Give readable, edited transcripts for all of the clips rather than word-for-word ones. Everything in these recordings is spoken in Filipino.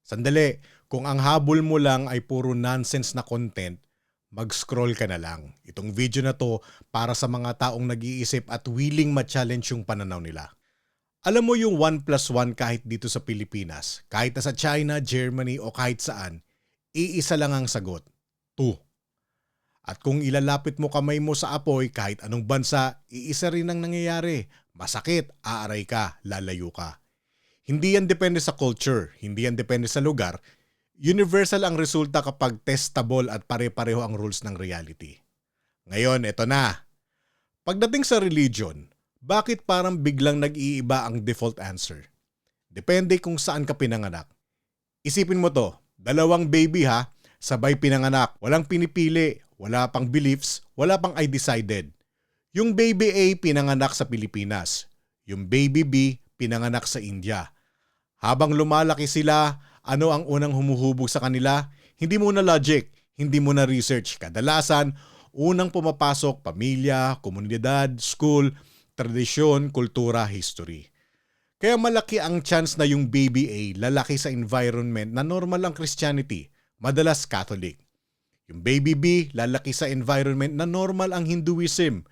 Sandali, kung ang habol mo lang ay puro nonsense na content, mag-scroll ka na lang. Itong video na to para sa mga taong nag-iisip at willing ma-challenge yung pananaw nila. Alam mo yung 1+1 kahit dito sa Pilipinas, kahit na sa China, Germany o kahit saan, iisa lang ang sagot, 2. At kung ilalapit mo kamay mo sa apoy kahit anong bansa, iisa rin ang nangyayari. Masakit, aaray ka, lalayo ka. Hindi yan depende sa culture, hindi yan depende sa lugar. Universal ang resulta kapag testable at pare-pareho ang rules ng reality. Ngayon, eto na. Pagdating sa religion, bakit parang biglang nag-iiba ang default answer? Depende kung saan ka pinanganak. Isipin mo to, dalawang baby ha, sabay pinanganak, walang pinipili, wala pang beliefs, wala pang I decided. Yung baby A pinanganak sa Pilipinas, yung baby B pinanganak sa India. Habang lumalaki sila, ano ang unang humuhubog sa kanila? Hindi muna logic, hindi muna research. Kadalasan, unang pumapasok pamilya, komunidad, school, tradisyon, kultura, history. Kaya malaki ang chance na yung baby A lalaki sa environment na normal ang Christianity, madalas Catholic. Yung baby B lalaki sa environment na normal ang Hinduism.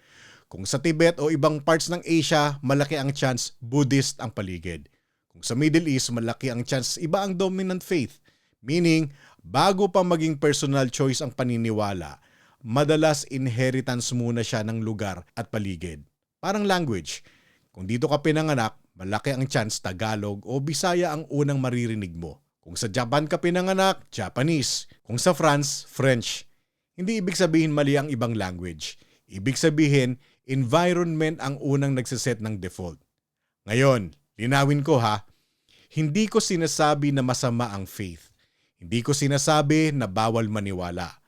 Kung sa Tibet o ibang parts ng Asia, malaki ang chance Buddhist ang paligid. Kung sa Middle East, malaki ang chance iba ang dominant faith. Meaning, bago pa maging personal choice ang paniniwala, madalas inheritance muna siya ng lugar at paligid. Parang language. Kung dito ka pinanganak, malaki ang chance Tagalog o Bisaya ang unang maririnig mo. Kung sa Japan ka pinanganak, Japanese. Kung sa France, French. Hindi ibig sabihin mali ang ibang language. Ibig sabihin, environment ang unang nagsiset ng default. Ngayon, linawin ko ha, hindi ko sinasabi na masama ang faith. Hindi ko sinasabi na bawal maniwala.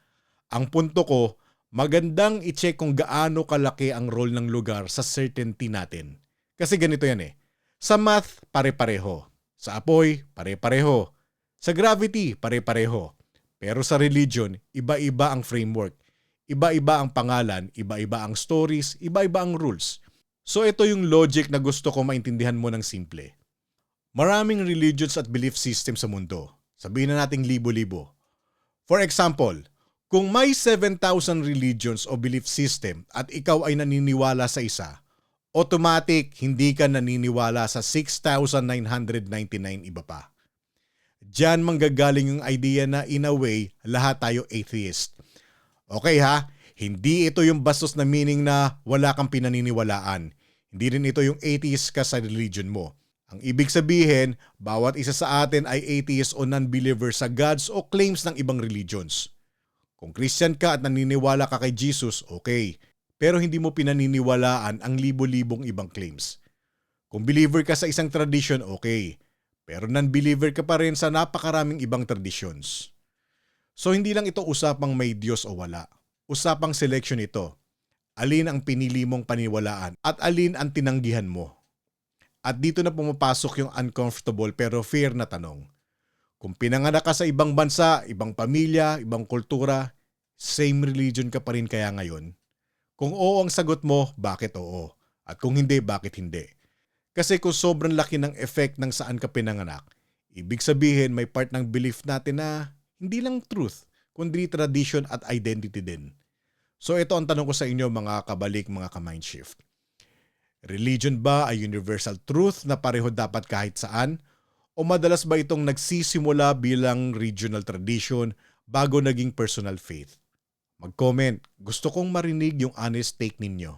Ang punto ko, magandang i-check kung gaano kalaki ang role ng lugar sa certainty natin. Kasi ganito yan eh. Sa math, pare-pareho. Sa apoy, pare-pareho. Sa gravity, pare-pareho. Pero sa religion, iba-iba ang framework. Iba-iba ang pangalan, iba-iba ang stories, iba-iba ang rules. So ito yung logic na gusto ko maintindihan mo ng simple. Maraming religions at belief system sa mundo. Sabihin na nating libo-libo. For example, kung may 7,000 religions o belief system at ikaw ay naniniwala sa isa, automatic hindi ka naniniwala sa 6,999 iba pa. Diyan manggagaling yung idea na in a way, lahat tayo atheist. Okay ha, hindi ito yung bastos na meaning na wala kang pinaniniwalaan. Hindi rin ito yung atheist ka sa religion mo. Ang ibig sabihin, bawat isa sa atin ay atheist o non-believer sa gods o claims ng ibang religions. Kung Christian ka at naniniwala ka kay Jesus, okay. Pero hindi mo pinaniniwalaan ang libo-libong ibang claims. Kung believer ka sa isang tradition, okay. Pero non-believer ka pa rin sa napakaraming ibang traditions. So hindi lang ito usapang may Diyos o wala. Usapang selection ito. Alin ang pinili mong paniwalaan at alin ang tinanggihan mo. At dito na pumapasok yung uncomfortable pero fair na tanong. Kung pinanganak ka sa ibang bansa, ibang pamilya, ibang kultura, same religion ka pa rin kaya ngayon? Kung oo ang sagot mo, bakit oo? At kung hindi, bakit hindi? Kasi kung sobrang laki ng effect ng saan ka pinanganak, ibig sabihin may part ng belief natin na hindi lang truth, kundi tradition at identity din. So ito ang tanong ko sa inyo mga kabalik, mga ka-mindshift. Religion ba ay universal truth na pareho dapat kahit saan? O madalas ba itong nagsisimula bilang regional tradition bago naging personal faith? Mag-comment. Gusto kong marinig yung honest take ninyo.